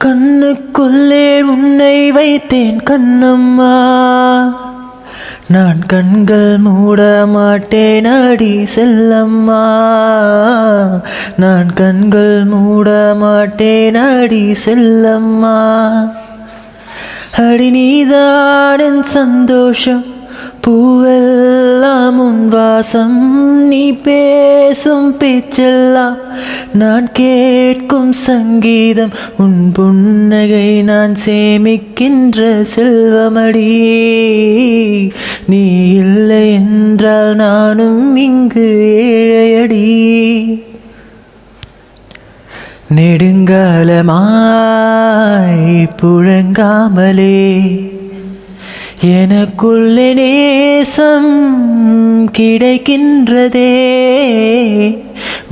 கண்ணுக்குள்ளே உன்னை வைத்தேன் கண்ணம்மா, நான் கண்கள் மூட மாட்டேன் அடி செல்லம்மா, நான் கண்கள் மூட மாட்டேன் அடி செல்லம்மா. அடி நீதான் என் சந்தோஷம், பூவெல்லாம் உன் வாசம், நீ பேசும் பேச்செல்லாம் நான் கேட்கும் சங்கீதம், உன் புன்னகை நான் சேமிக்கின்ற செல்வமடி, நீ இல்லை என்றால் நானும் இங்கு ஏழையடி. நெடுங்காலமாய் புழங்காமலே எனக்குள்ளே நேசம் கிடைக்கின்றதே,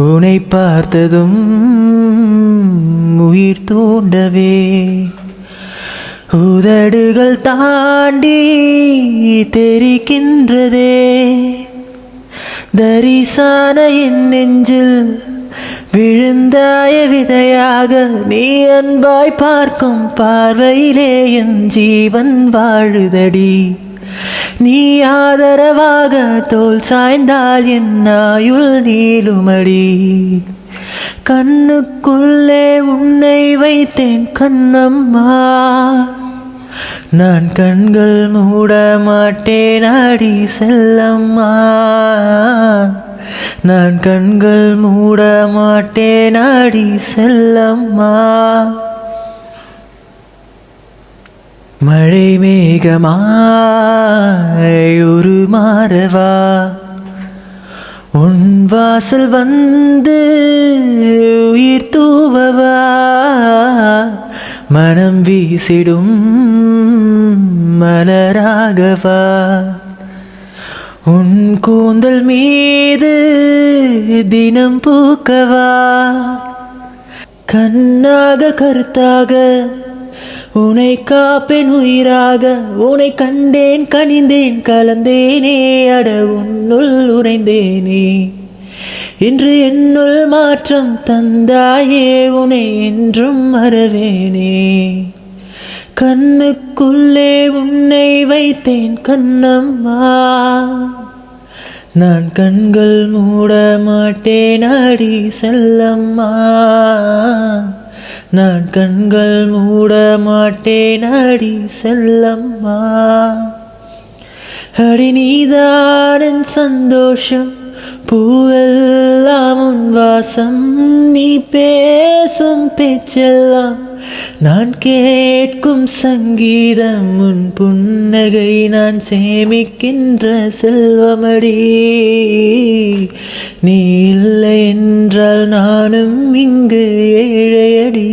உன்னை பார்த்ததும் உயிர் தூண்டவே, உதடுகள் தாண்டி தெரிக்கின்றதே, தரிசான என் நெஞ்சில் விழுந்தாய விதையாக, நீ அன்பாய் பார்க்கும் பார்வையிலே என் ஜீவன் வாழுதடி, நீ ஆதரவாக தோள் சாய்ந்தால் என் ஆயுள் நீளுமடி. கண்ணுக்குள்ளே உன்னை வைத்தேன் கண்ணம்மா, நான் கண்கள் மூட மாட்டேன் அடி செல்லம்மா, நான் கண்கள் மூட மாட்டேன் அடி செல்லம்மா. மழை மேகமாய் ஒரு மாறவா, உன் வாசல் வந்து உயிர் தூவவா, மனம் வீசிடும் மலராகவா, உன் கூந்தல் மீது தினம் பூக்கவா, கண்ணாக கருத்தாக உன்னை காப்பேன் உயிராக, உன்னை கண்டேன் கனிந்தேன் கலந்தேனே, அட உன்னுள் உறைந்தேனே, இன்று என்னுள் மாற்றம் தந்தாயே, உன்னை என்றும் மறவேனே. கண்ணுக்குள்ளே உன்னை வைத்தேன் கண்ணம்மா, நான் கண்கள் மூட மாட்டேன் அடி செல்லம்மா, நான் கண்கள் மூட மாட்டேன் அடி செல்லம்மா. அடி நீதான் என் சந்தோஷம், பூவெல்லாம் உன் வாசம், நீ பேசும் பேச்செல்லாம் நான் கேட்கும் சங்கீதம், உன் புன்னகை நான் சேமிக்கின்ற செல்வமடி, நீ இல்லை என்றால் நானும் இங்கு ஏழையடி.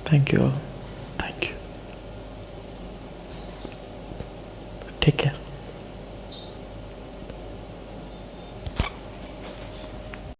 Thank you all.